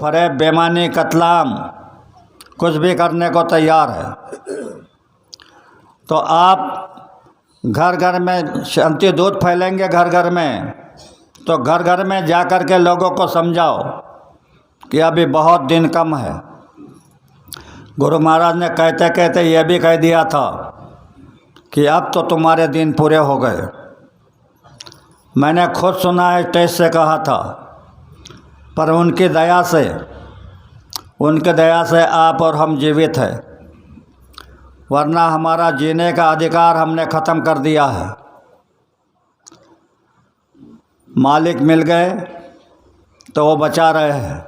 फरेब, बेईमानी, कत्लाम कुछ भी करने को तैयार है। तो आप घर घर में शांति दूत फैलेंगे, घर घर में, तो घर घर में जा कर के लोगों को समझाओ कि अभी बहुत दिन कम है। गुरु महाराज ने कहते कहते यह भी कह दिया था कि अब तो तुम्हारे दिन पूरे हो गए। मैंने खुद सुना है, स्टेज से कहा था, पर उनकी दया से आप और हम जीवित हैं, वरना हमारा जीने का अधिकार हमने ख़त्म कर दिया है। मालिक मिल गए तो वो बचा रहे हैं।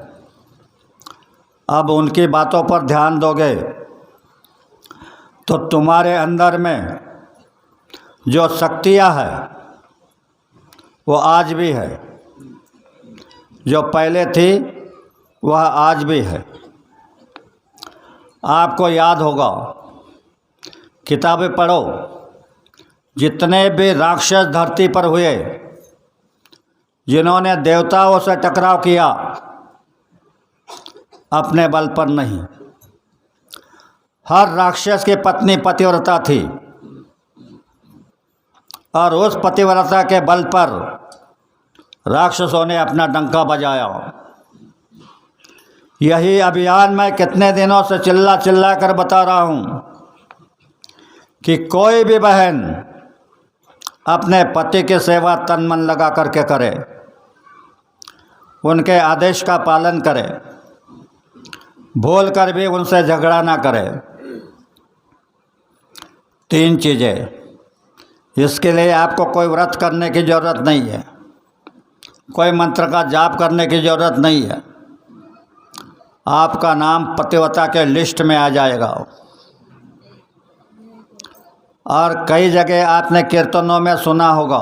अब उनकी बातों पर ध्यान दोगे तो तुम्हारे अंदर में जो शक्तियाँ हैं वो आज भी है, जो पहले थी वह आज भी है। आपको याद होगा, किताबें पढ़ो, जितने भी राक्षस धरती पर हुए, जिन्होंने देवताओं से टकराव किया, अपने बल पर नहीं। हर राक्षस की पत्नी पतिव्रता थी और उस पतिव्रता के बल पर राक्षसों ने अपना डंका बजाया। यही अभियान मैं कितने दिनों से चिल्ला चिल्ला कर बता रहा हूँ कि कोई भी बहन अपने पति की सेवा तन मन लगा करके करे, उनके आदेश का पालन करे, भूल कर भी उनसे झगड़ा ना करे। 3 चीज़ें, इसके लिए आपको कोई व्रत करने की ज़रूरत नहीं है, कोई मंत्र का जाप करने की ज़रूरत नहीं है। आपका नाम पतिव्रता के लिस्ट में आ जाएगा। और कई जगह आपने कीर्तनों में सुना होगा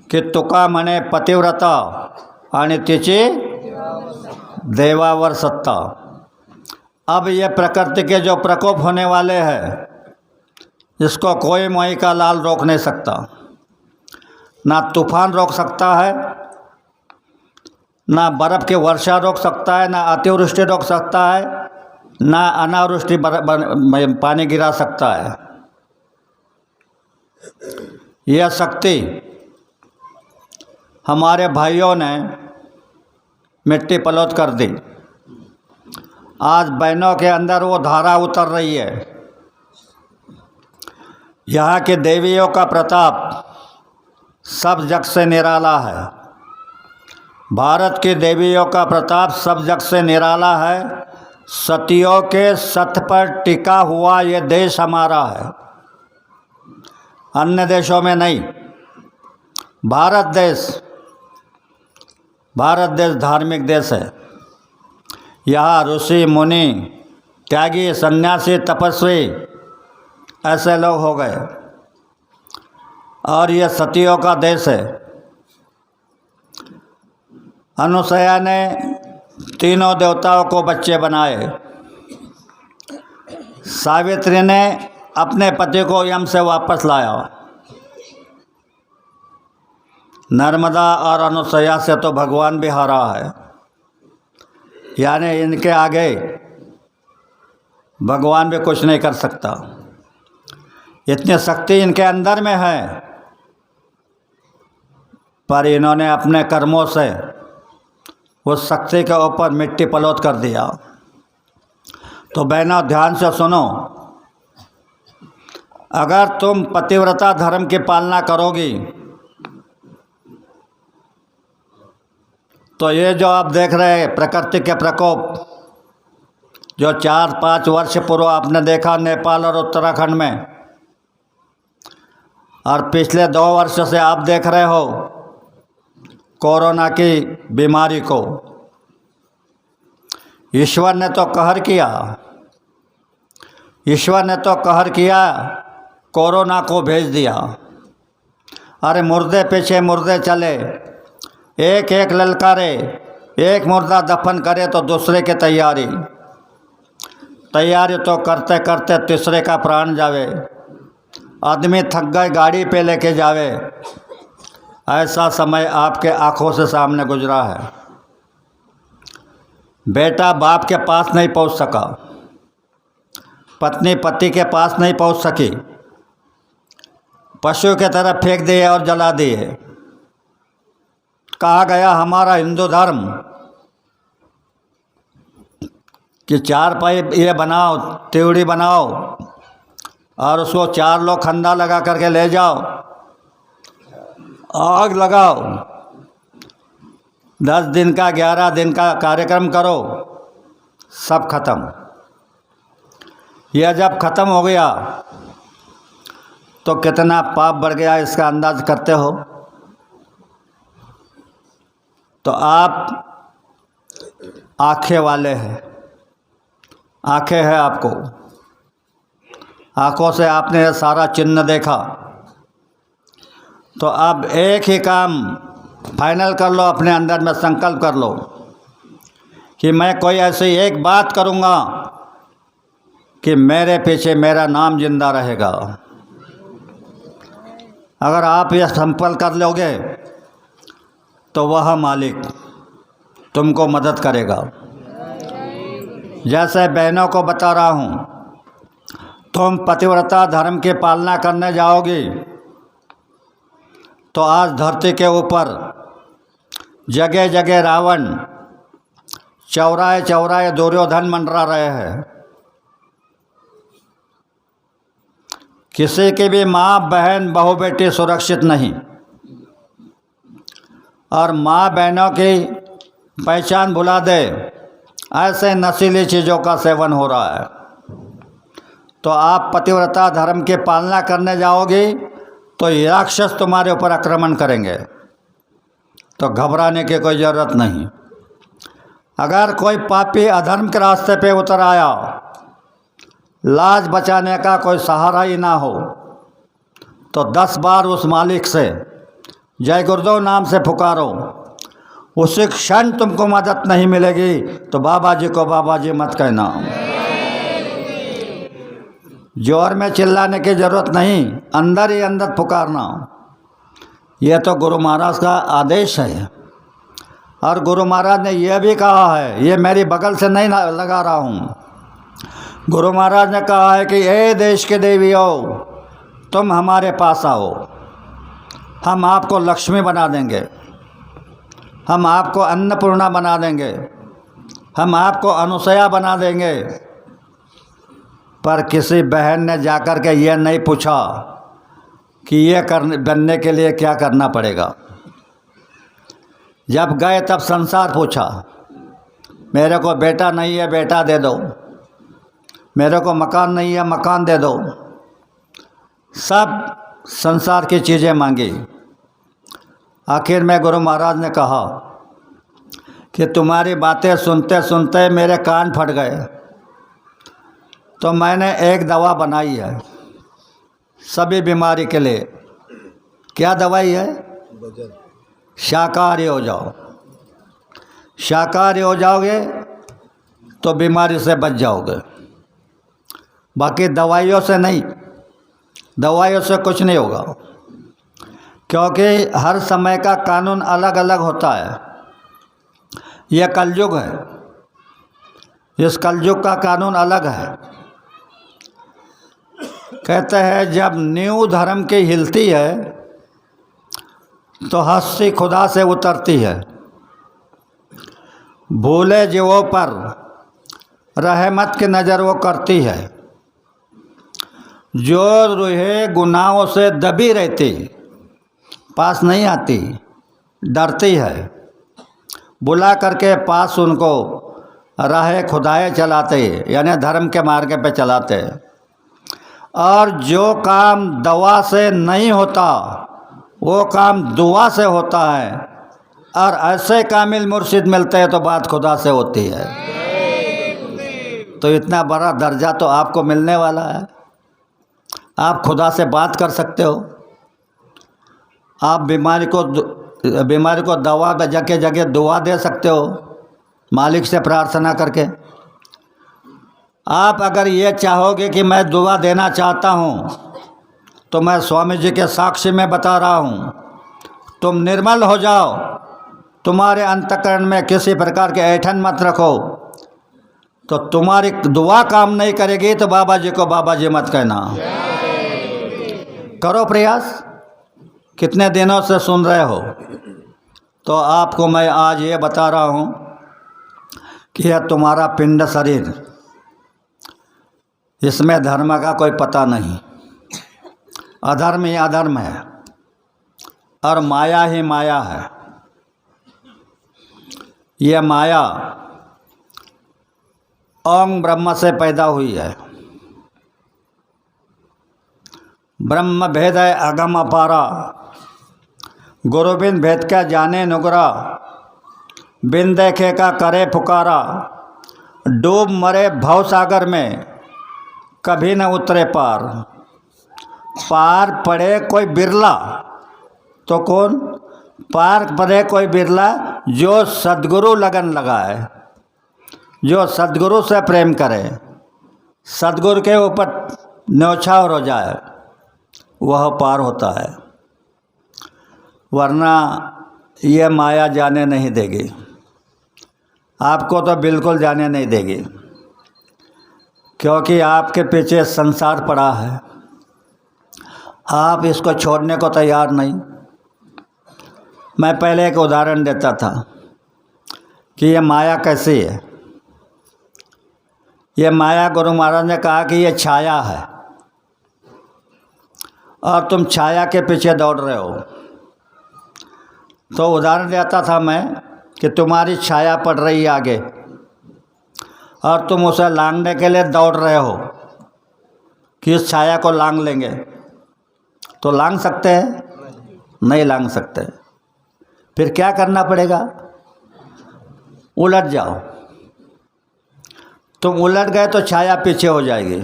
कि तुका मने पतिव्रता आणि तिची देवावर सत्ता। अब ये प्रकृति के जो प्रकोप होने वाले हैं, इसको कोई मोई का लाल रोक नहीं सकता। ना तूफान रोक सकता है, ना बर्फ़ की वर्षा रोक सकता है, ना अतिवृष्टि रोक सकता है, ना अनावृष्टि पानी गिरा सकता है। यह शक्ति हमारे भाइयों ने मिट्टी पलोद कर दी। आज बहनों के अंदर वो धारा उतर रही है। यहाँ के देवियों का प्रताप सब जग से निराला है। भारत की देवियों का प्रताप सब जग से निराला है। सतियों के सत पर टिका हुआ ये देश हमारा है, अन्य देशों में नहीं। भारत देश धार्मिक देश है। यहाँ ऋषि मुनि, त्यागी, सन्यासी, तपस्वी ऐसे लोग हो गए, और ये सतियों का देश है। अनुसया ने तीनों देवताओं को बच्चे बनाए। सावित्री ने अपने पति को यम से वापस लाया। नर्मदा और अनुसया से तो भगवान भी हारा है, यानी इनके आगे भगवान भी कुछ नहीं कर सकता। इतनी शक्ति इनके अंदर में है, पर इन्होंने अपने कर्मों से उस शक्ति के ऊपर मिट्टी पलोद कर दिया। तो बहनों, ध्यान से सुनो, अगर तुम पतिव्रता धर्म की पालना करोगी तो ये जो आप देख रहे हैं प्रकृति के प्रकोप, जो 4-5 वर्ष पूर्व आपने देखा नेपाल और उत्तराखंड में, और पिछले 2 वर्ष से आप देख रहे हो कोरोना की बीमारी को। ईश्वर ने तो कहर किया, ईश्वर ने तो कहर किया, कोरोना को भेज दिया। अरे मुर्दे पीछे मुर्दे चले, एक एक ललकारे, एक मुर्दा दफन करे तो दूसरे की तैयारी तो करते करते तीसरे का प्राण जावे। आदमी थक गए, गाड़ी पे लेके जावे। ऐसा समय आपके आँखों से सामने गुजरा है। बेटा बाप के पास नहीं पहुंच सका, पत्नी पति के पास नहीं पहुंच सकी, पशु के तरह फेंक दिए और जला दिए। कहा गया हमारा हिंदू धर्म कि 4 पाई ये बनाओ, त्योड़ी बनाओ और उसको 4 लोग खंदा लगा करके ले जाओ, आग लगाओ, 10 दिन का 11 दिन का कार्यक्रम करो, सब खत्म। यह जब खत्म हो गया तो कितना पाप बढ़ गया इसका अंदाज करते हो? तो आप आंखें वाले हैं, आंखें हैं आपको, आंखों से आपने ये सारा चिन्ह देखा। तो अब एक ही काम फाइनल कर लो, अपने अंदर में संकल्प कर लो कि मैं कोई ऐसी एक बात करूँगा कि मेरे पीछे मेरा नाम जिंदा रहेगा। अगर आप यह संकल्प कर लोगे तो वह मालिक तुमको मदद करेगा। जैसे बहनों को बता रहा हूँ, तुम पतिव्रता धर्म की पालना करने जाओगी तो आज धरती के ऊपर जगह जगह रावण, चौराहे चौराहे दुर्योधन मंडरा रहे हैं। किसी की भी माँ बहन बहू बेटी सुरक्षित नहीं, और माँ बहनों की पहचान भुला दे, ऐसे नशीली चीज़ों का सेवन हो रहा है। तो आप पतिव्रता धर्म की पालना करने जाओगी तो राक्षस तुम्हारे ऊपर आक्रमण करेंगे, तो घबराने की कोई ज़रूरत नहीं। अगर कोई पापी अधर्म के रास्ते पे उतर आया, लाज बचाने का कोई सहारा ही ना हो, तो 10 बार उस मालिक से जय गुरुदेव नाम से पुकारो। उसी क्षण तुमको मदद नहीं मिलेगी तो बाबा जी को बाबा जी मत कहना। जोर में चिल्लाने की ज़रूरत नहीं, अंदर ही अंदर पुकारना। यह तो गुरु महाराज का आदेश है, और गुरु महाराज ने यह भी कहा है, ये मेरी बगल से नहीं लगा रहा हूँ। गुरु महाराज ने कहा है कि ए देश के देवियों, तुम हमारे पास आओ, हम आपको लक्ष्मी बना देंगे, हम आपको अन्नपूर्णा बना देंगे, हम आपको अनुसया बना देंगे। पर किसी बहन ने जाकर के ये नहीं पूछा कि ये बनने के लिए क्या करना पड़ेगा। जब गए तब संसार पूछा, मेरे को बेटा नहीं है बेटा दे दो, मेरे को मकान नहीं है मकान दे दो, सब संसार की चीज़ें मांगी। आखिर में गुरु महाराज ने कहा कि तुम्हारी बातें सुनते सुनते मेरे कान फट गए, तो मैंने एक दवा बनाई है सभी बीमारी के लिए। क्या दवाई है? शाकाहारी हो जाओ। शाकाहारी हो जाओगे तो बीमारी से बच जाओगे, बाकी दवाइयों से नहीं, दवाइयों से कुछ नहीं होगा, क्योंकि हर समय का कानून अलग अलग होता है। यह कलयुग है, इस कलयुग का कानून अलग है। कहते हैं जब नींव धर्म की हिलती है तो हस्ती खुदा से उतरती है। भूले जीवों पर रहमत की नज़र वो करती है। जो रूहे गुनाहों से दबी रहती, पास नहीं आती, डरती है, बुला करके पास उनको राह खुदाए चलाते, यानी धर्म के मार्ग पे चलाते। और जो काम दवा से नहीं होता वो काम दुआ से होता है, और ऐसे कामिल मुर्शिद मिलते हैं तो बात खुदा से होती है। तो इतना बड़ा दर्जा तो आपको मिलने वाला है, आप खुदा से बात कर सकते हो। आप बीमारी को दवा जगह जगह दुआ दे सकते हो मालिक से प्रार्थना करके। आप अगर ये चाहोगे कि मैं दुआ देना चाहता हूँ, तो मैं स्वामी जी के साक्षी में बता रहा हूँ, तुम निर्मल हो जाओ, तुम्हारे अंतःकरण में किसी प्रकार के ऐंठन मत रखो। तो तुम्हारी दुआ काम नहीं करेगी तो बाबा जी को बाबा जी मत कहना। करो प्रयास। कितने दिनों से सुन रहे हो, तो आपको मैं आज ये बता रहा हूँ कि यह तुम्हारा पिंड शरीर, इसमें धर्म का कोई पता नहीं। अधर्म ही अधर्म है और माया ही माया है। यह माया ओम ब्रह्म से पैदा हुई है। ब्रह्म भेद है अगम अपारा, गुरु बिन भेद क्या जाने नुगरा, बिन देखे का करे पुकारा, डूब मरे भव सागर में कभी न उतरे पार। पार पड़े कोई बिरला, तो कौन? पार पड़े कोई बिरला जो सद्गुरु लगन लगाए, जो सद्गुरु से प्रेम करे, सद्गुरु के ऊपर न्यौछावर हो जाए, वह पार होता है। वरना ये माया जाने नहीं देगी, आपको तो बिल्कुल जाने नहीं देगी, क्योंकि आपके पीछे संसार पड़ा है। आप इसको छोड़ने को तैयार नहीं। मैं पहले एक उदाहरण देता था कि ये माया कैसी है। ये माया, गुरु महाराज ने कहा कि ये छाया है और तुम छाया के पीछे दौड़ रहे हो। तो उदाहरण देता था मैं कि तुम्हारी छाया पड़ रही है आगे और तुम उसे लांघने के लिए दौड़ रहे हो कि इस छाया को लांघ लेंगे। तो लांघ सकते हैं? नहीं लांघ सकते। फिर क्या करना पड़ेगा? उलट जाओ। तुम उलट गए तो छाया पीछे हो जाएगी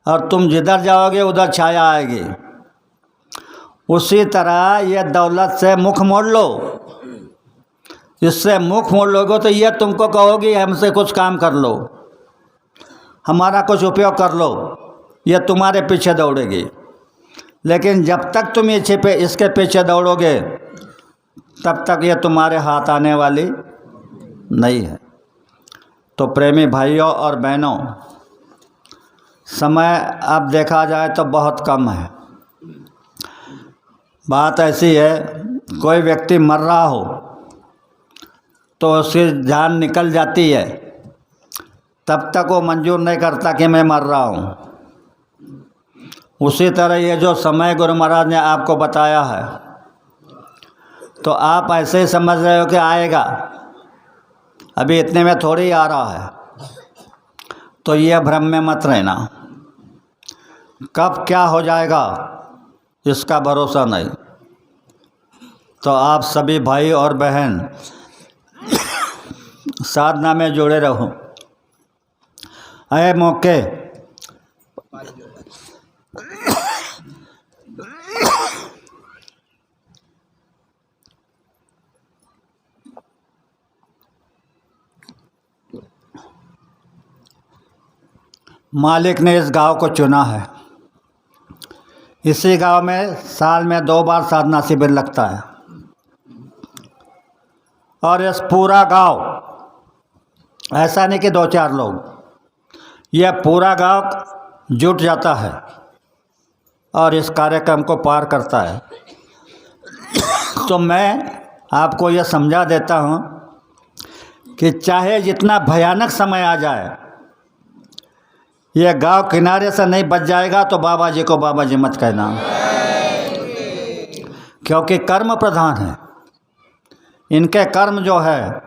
और तुम जिधर जाओगे उधर छाया आएगी। उसी तरह ये दौलत से मुख मोड़ लो। इससे मुख मोड़ लोगे तो ये तुमको कहोगी हमसे कुछ काम कर लो, हमारा कुछ उपयोग कर लो। ये तुम्हारे पीछे दौड़ेगी। लेकिन जब तक तुम इसके पीछे दौड़ोगे तब तक ये तुम्हारे हाथ आने वाली नहीं है। तो प्रेमी भाइयों और बहनों, समय अब देखा जाए तो बहुत कम है। बात ऐसी है, कोई व्यक्ति मर रहा हो तो उसकी जान निकल जाती है, तब तक वो मंजूर नहीं करता कि मैं मर रहा हूँ। उसी तरह ये जो समय गुरु महाराज ने आपको बताया है, तो आप ऐसे ही समझ रहे हो कि आएगा, अभी इतने में थोड़ी आ रहा है। तो ये भ्रम में मत रहना। कब क्या हो जाएगा इसका भरोसा नहीं। तो आप सभी भाई और बहन साधना में जुड़े रहो। आए मौके मालिक ने इस गांव को चुना है। इसी गांव में साल में 2 बार साधना शिविर लगता है और इस पूरा गांव, ऐसा नहीं कि 2-4 लोग, यह पूरा गांव जुट जाता है और इस कार्यक्रम को पार करता है। तो मैं आपको यह समझा देता हूँ कि चाहे जितना भयानक समय आ जाए, यह गांव किनारे से नहीं बच जाएगा तो बाबा जी को बाबा जी मत कहना, क्योंकि कर्म प्रधान है। इनके कर्म जो है,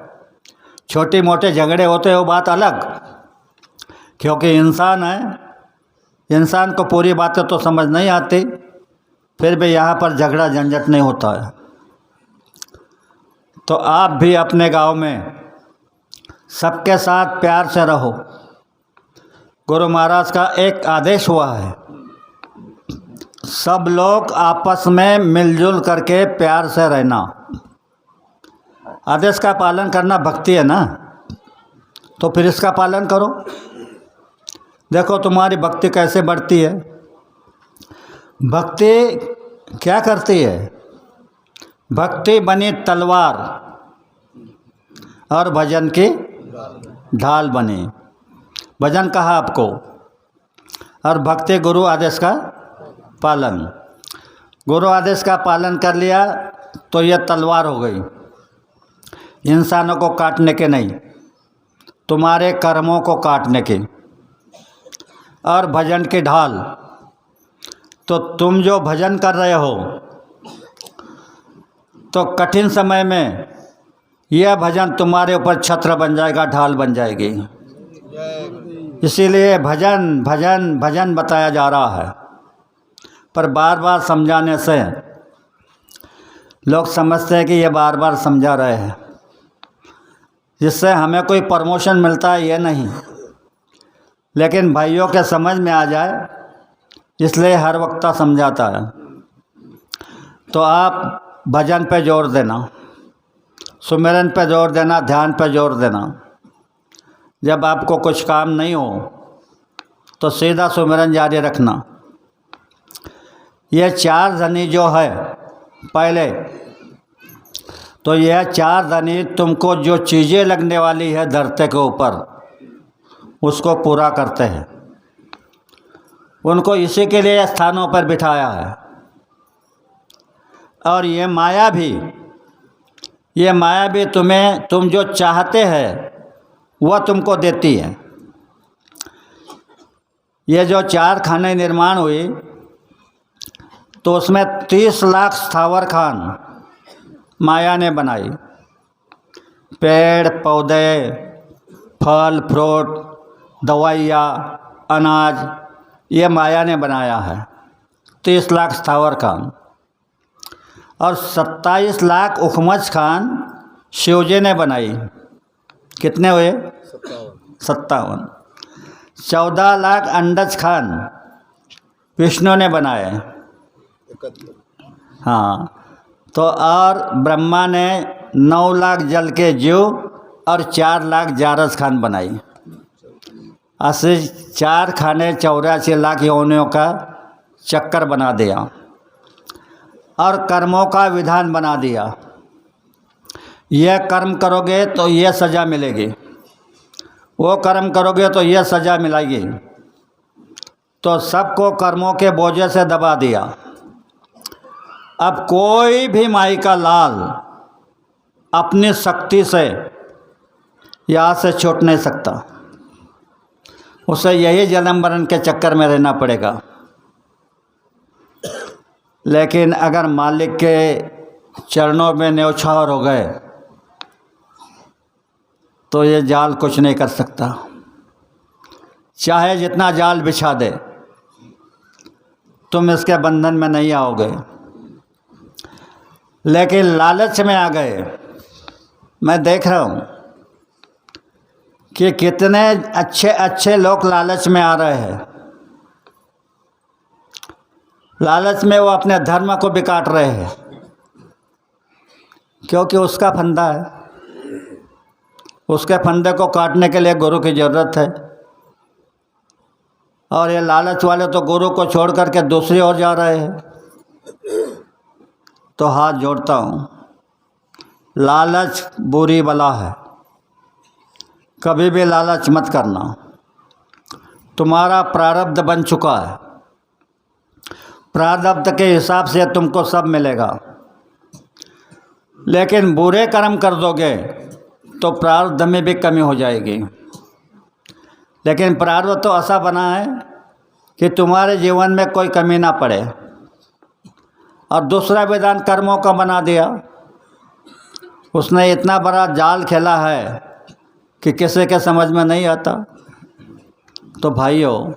छोटे मोटे झगड़े होते हैं वो बात अलग, क्योंकि इंसान है, इंसान को पूरी बातें तो समझ नहीं आती, फिर भी यहाँ पर झगड़ा झंझट नहीं होता है। तो आप भी अपने गांव में सबके साथ प्यार से रहो। गुरु महाराज का एक आदेश हुआ है, सब लोग आपस में मिलजुल करके प्यार से रहना। आदेश का पालन करना भक्ति है ना, तो फिर इसका पालन करो। देखो तुम्हारी भक्ति कैसे बढ़ती है। भक्ति क्या करती है? भक्ति बनी तलवार और भजन की ढाल बने। भजन कहा आपको, और भक्ति गुरु आदेश का पालन। गुरु आदेश का पालन कर लिया तो यह तलवार हो गई, इंसानों को काटने के नहीं, तुम्हारे कर्मों को काटने की। और भजन की ढाल, तो तुम जो भजन कर रहे हो तो कठिन समय में यह भजन तुम्हारे ऊपर छत्र बन जाएगा, ढाल बन जाएगी। इसीलिए भजन भजन भजन बताया जा रहा है। पर बार बार समझाने से लोग समझते हैं कि ये बार बार समझा रहे हैं, जिससे हमें कोई प्रमोशन मिलता है ये नहीं, लेकिन भाइयों के समझ में आ जाए इसलिए हर वक्त समझाता है। तो आप भजन पे जोर देना, सुमिरन पे जोर देना, ध्यान पे जोर देना। जब आपको कुछ काम नहीं हो तो सीधा सुमिरन जारी रखना। ये 4 धनी जो है पहले, तो यह 4 धनी तुमको जो चीज़ें लगने वाली है धरती के ऊपर उसको पूरा करते हैं। उनको इसी के लिए स्थानों पर बिठाया है। और ये माया भी तुम जो चाहते हैं वह तुमको देती है। ये जो 4 खाने निर्माण हुई तो उसमें 30 लाख स्थावर खान माया ने बनाई। पेड़ पौधे, फल फ्रूट, दवाइयाँ, अनाज, ये माया ने बनाया है। 30 लाख स्थावर खान और 27 लाख उखमच खान शिवजी ने बनाई। कितने हुए? 57। 14 लाख अंडज खान विष्णु ने बनाए। हाँ, तो और ब्रह्मा ने 9 लाख जल के जीव और 4 लाख जारस खान बनाई। ऐसे 4 खाने 84 लाख योनियों का चक्कर बना दिया और कर्मों का विधान बना दिया। यह कर्म करोगे तो यह सज़ा मिलेगी, वो कर्म करोगे तो यह सज़ा मिलेगी। तो सबको कर्मों के बोझे से दबा दिया। अब कोई भी माई का लाल अपनी शक्ति से यहाँ से छूट नहीं सकता। उसे यही जन्म मरण के चक्कर में रहना पड़ेगा। लेकिन अगर मालिक के चरणों में न्यौछावर हो गए तो ये जाल कुछ नहीं कर सकता, चाहे जितना जाल बिछा दे, तुम इसके बंधन में नहीं आओगे। लेकिन लालच में आ गए। मैं देख रहा हूँ कि कितने अच्छे अच्छे लोग लालच में आ रहे हैं। लालच में वो अपने धर्म को बिगाड़ रहे हैं, क्योंकि उसका फंदा है। उसके फंदे को काटने के लिए गुरु की ज़रूरत है। और ये लालच वाले तो गुरु को छोड़ करके दूसरी ओर जा रहे हैं। तो हाथ जोड़ता हूँ, लालच बुरी बला है, कभी भी लालच मत करना। तुम्हारा प्रारब्ध बन चुका है, प्रारब्ध के हिसाब से तुमको सब मिलेगा। लेकिन बुरे कर्म कर दोगे तो प्रारब्ध में भी कमी हो जाएगी। लेकिन प्रारब्ध तो ऐसा बना है कि तुम्हारे जीवन में कोई कमी ना पड़े। और दूसरा विधान कर्मों का बना दिया। उसने इतना बड़ा जाल खेला है कि किसी के समझ में नहीं आता। तो भाइयों,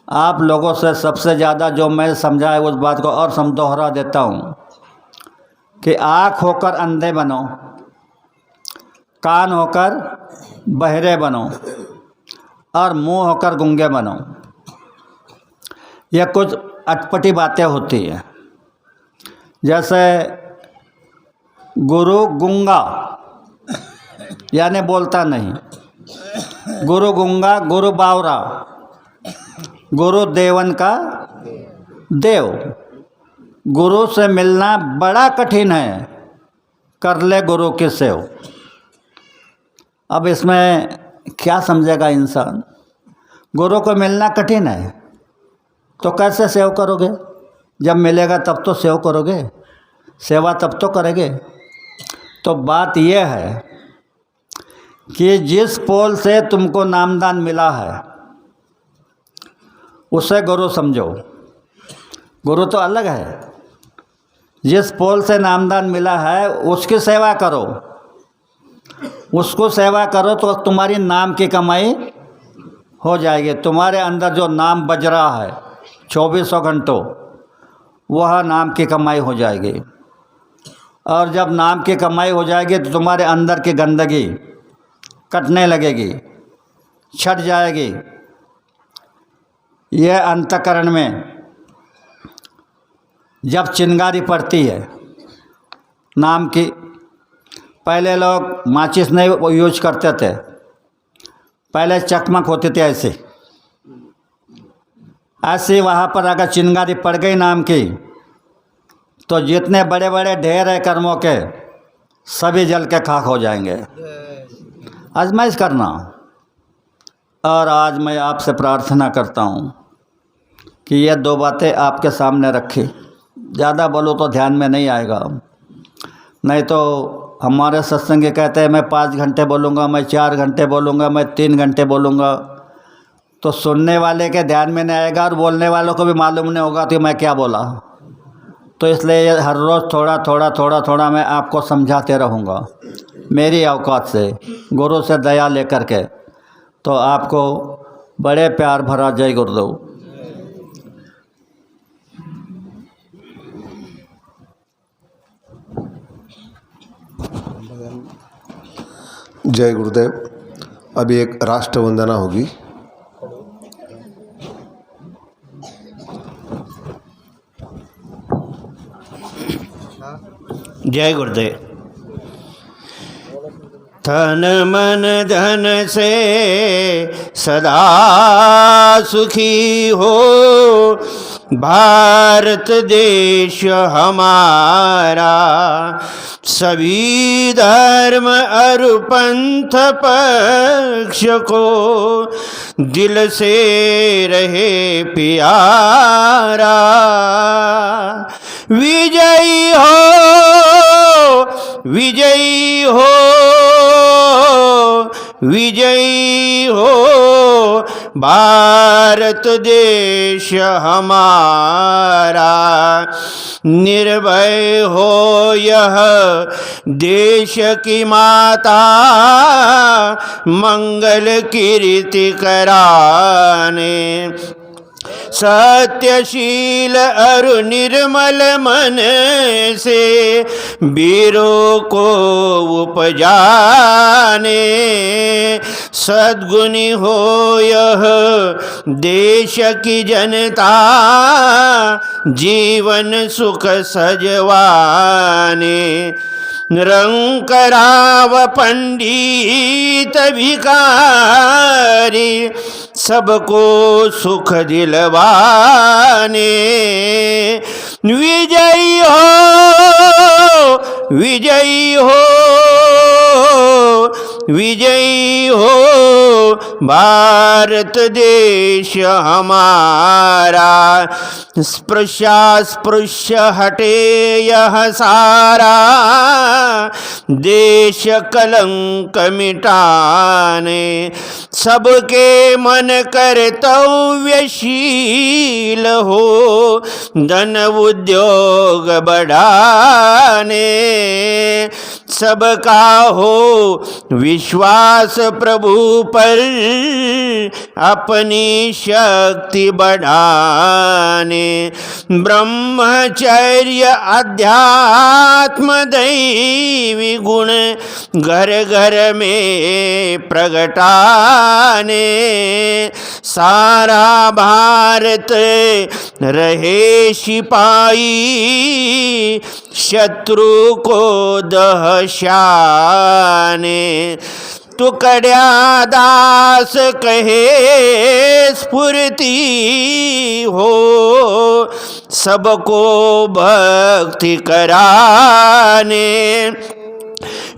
आप लोगों से सबसे ज़्यादा जो मैं समझाया उस बात को और दोहरा देता हूँ कि आँख होकर अंधे बनो, कान होकर बहरे बनो और मुंह होकर गूंगे बनो। यह कुछ अटपटी बातें होती हैं। जैसे गुरु गूंगा यानी बोलता नहीं, गुरु गूंगा, गुरु बावरा, गुरु देवन का देव। गुरु से मिलना बड़ा कठिन है, कर ले गुरु की सेव। अब इसमें क्या समझेगा इंसान? गुरु को मिलना कठिन है तो कैसे सेव करोगे? जब मिलेगा तब तो सेव करोगे, सेवा तब तो करोगे। तो बात यह है कि जिस पोल से तुमको नामदान मिला है उसे गुरु समझो। गुरु तो अलग है। जिस पोल से नामदान मिला है उसकी सेवा करो, उसको सेवा करो तो तुम्हारी नाम की कमाई हो जाएगी। तुम्हारे अंदर जो नाम बज रहा है 2400 घंटों, वह नाम की कमाई हो जाएगी। और जब नाम की कमाई हो जाएगी तो तुम्हारे अंदर की गंदगी कटने लगेगी, छट जाएगी। यह अंतःकरण में जब चिंगारी पड़ती है नाम की, पहले लोग माचिस नहीं यूज करते थे, पहले चकमक होते थे ऐसे वहाँ पर अगर चिंगारी पड़ गई नाम की तो जितने बड़े बड़े ढेर है कर्मों के सभी जल के खाक हो जाएंगे। आजमाइश करना। और आज मैं आपसे प्रार्थना करता हूँ कि ये 2 बातें आपके सामने रखी। ज़्यादा बोलो तो ध्यान में नहीं आएगा, नहीं तो हमारे सत्संगी कहते हैं मैं 5 घंटे बोलूँगा, मैं 4 घंटे बोलूँगा, मैं 3 घंटे बोलूँगा, तो सुनने वाले के ध्यान में नहीं आएगा और बोलने वालों को भी मालूम नहीं होगा कि मैं क्या बोला। तो इसलिए हर रोज़ थोड़ा थोड़ा थोड़ा थोड़ा मैं आपको समझाते रहूँगा मेरी औकात से, गुरु से दया लेकर के। तो आपको बड़े प्यार भरा जय गुरुदेव। जय गुरुदेव। अभी एक राष्ट्र वंदना होगी। जय गुरुदेव। तन मन धन से सदा सुखी हो भारत देश हमारा, सभी धर्म और पंथ पक्ष को दिल से रहे प्यारा। विजयी हो, विजयी हो, विजयी हो भारत देश हमारा। निर्भय हो यह देश की माता, मंगल कीर्ति कराने। सत्यशील और निर्मल मन से वीरों को उपजाने। सद्गुणी हो यह देश की जनता, जीवन सुख सजवाने। रंग कराव पंडित भिखारी, सबको सुख दिलवाने। विजयी हो, विजयी हो, विजयी हो भारत देश हमारा। स्पृश्य हटे यह सारा, देश कलंक मिटाने। सबके मन कर्तव्यशील हो, धन उद्योग बढ़ाने। सबका हो विश्वास प्रभु पर, अपनी शक्ति बढ़ाने। ब्रह्मचर्य अध्यात्म दैवी गुण घर घर में प्रगटाने। सारा भारत रहे सिपाही, शत्रु को दहशाने। टुकड़िया दास कहे स्फूर्ति हो, सबको भक्ति कराने।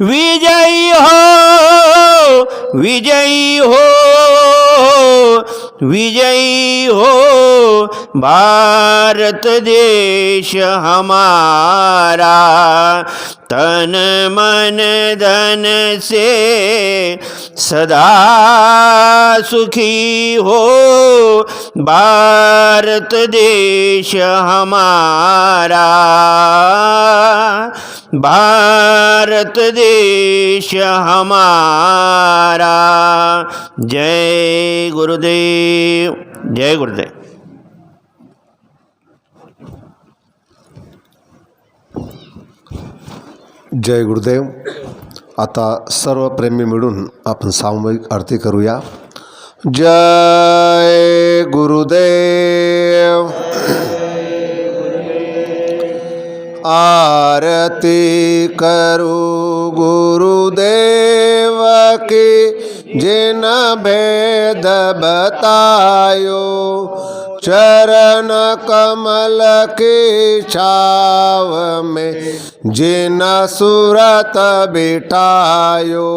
विजयी हो, विजयी हो, विजयी हो भारत देश हमारा। तन मन धन से सदा सुखी हो भारत देश हमारा, भारत देश हमारा। जय गुरुदेव, जय गुरुदेव। जय गुरुदेव। आता सर्व प्रेमी मिळून आपण सामूहिक आरती करूया। जय गुरुदेव। आरती करू गुरुदेव की जिन भेद बतायो, चरण कमल की छाव में जिन सूरत बिठायो,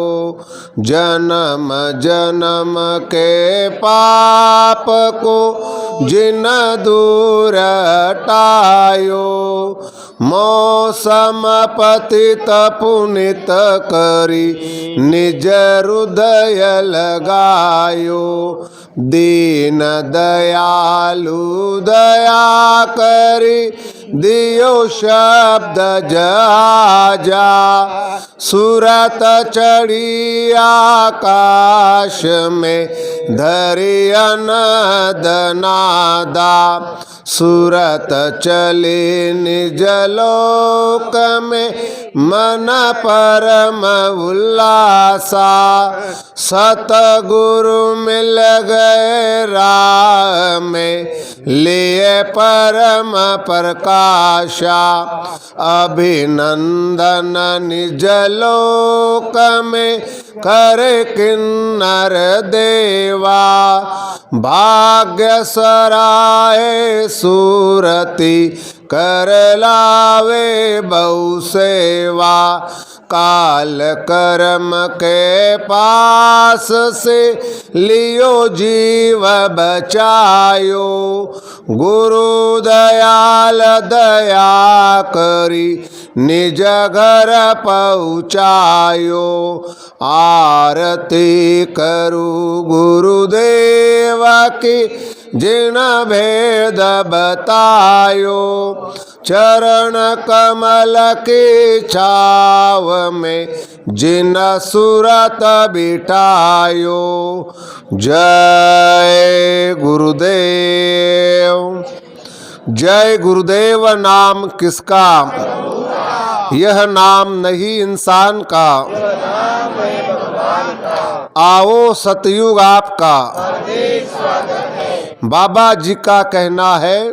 जन्म जन्म के पाप को जिन दूर हटायो, मौसम पतित पुनित करी निज हृदय लगायो, दीन दयालु दया करी दियो शब्द जा, सूरत चढ़ी आकाश में धरी अनद नादा, सूरत चले निज लोक में मन परम उल्लासा, सतगुरु मिल गए राह में लिए परम प्रकाशा, अभिनंदन निज लोक में करे किन्नर देवा, भाग्य सराय सूरती कर लावे बहु सेवा, काल कर्म के पास से लियो जीव बचायो, गुरु दयाल दया करी निज घर पहुँचायो, आरती करू गुरुदेव की जिन भेद बतायो, चरण कमल की छाव में जिन सूरत बिठायो। जय गुरुदेव। जय गुरुदेव नाम किसका, यह नाम नहीं इंसान का, आओ सतयुग आपका। बाबा जी का कहना है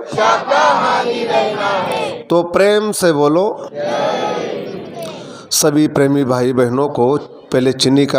तो प्रेम से बोलो। सभी प्रेमी भाई बहनों को पहले चीनी का